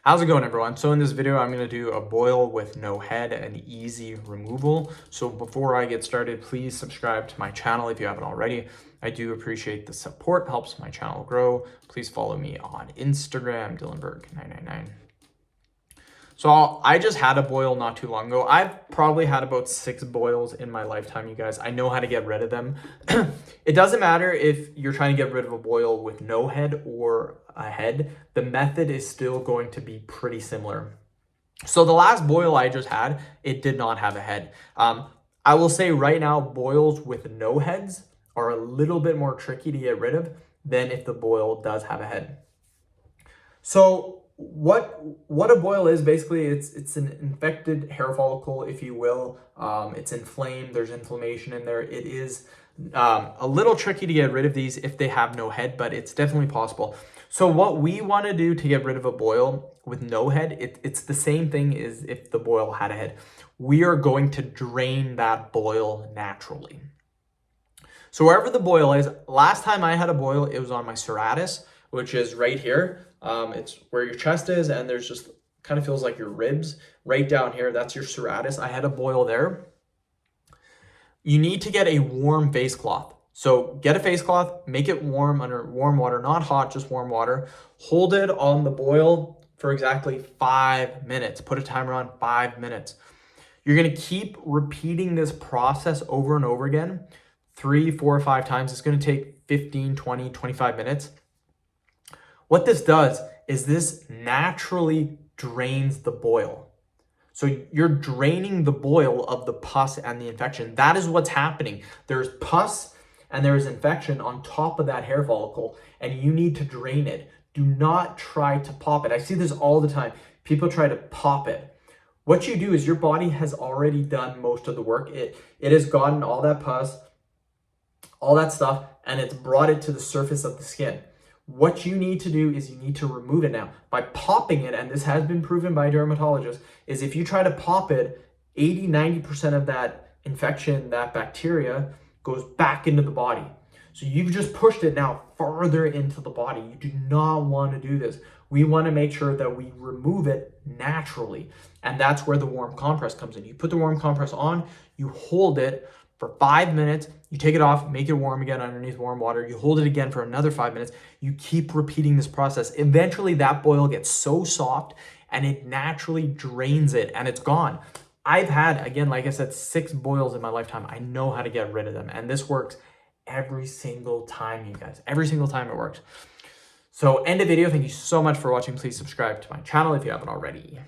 How's it going, everyone? So in this video, I'm going to do a boil with no head and easy removal. So before I get started, please subscribe to my channel if you haven't already. I do appreciate the support, helps my channel grow. Please follow me on Instagram, Dylanberg999. So I just had a boil not too long ago. I've probably had about 6 boils in my lifetime, you guys. I know how to get rid of them. It doesn't matter if you're trying to get rid of a boil with no head or a head. The method is still going to be pretty similar. So the last boil I just had, it did not have a head. I will say right now, boils with no heads are a little bit more tricky to get rid of than if the boil does have a head. So what a boil is basically, it's an infected hair follicle, if you will. It's inflamed. There's inflammation in there. It is a little tricky to get rid of these if they have no head, but it's definitely possible. So what we want to do to get rid of a boil with no head, it's the same thing as if the boil had a head. We are going to drain that boil naturally. So wherever the boil is, last time I had a boil, it was on my serratus, which is right here. It's where your chest is, and there's just kind of feels like your ribs right down here. That's your serratus. I had a boil there. You need to get a warm face cloth. So get a face cloth, make it warm under warm water, not hot, just warm water. Hold it on the boil for exactly 5 minutes. Put a timer on 5 minutes. You're going to keep repeating this process over and over again, 3, 4, 5 times. It's going to take 15, 20, 25 minutes. What this does is this naturally drains the boil. So you're draining the boil of the pus and the infection. That is what's happening. There's pus and there's infection on top of that hair follicle, and you need to drain it. Do not try to pop it. I see this all the time. People try to pop it. What you do is your body has already done most of the work. It has gotten all that pus, all that stuff, and it's brought it to the surface of the skin. What you need to do is you need to remove it now. By popping it, and this has been proven by dermatologists, is if you try to pop it, 80-90% of that infection, that bacteria, goes back into the body. So you've just pushed it now farther into the body. You do not want to do this. We want to make sure that we remove it naturally. And that's where the warm compress comes in. You put the warm compress on, you hold it for 5 minutes, you take it off, make it warm again underneath warm water, you hold it again for another 5 minutes, you keep repeating this process. Eventually that boil gets so soft and it naturally drains it and it's gone. I've had, again, like I said, 6 boils in my lifetime. I know how to get rid of them, and this works every single time, you guys. Every single time it works. So end the video. Thank you so much for watching. Please subscribe to my channel if you haven't already.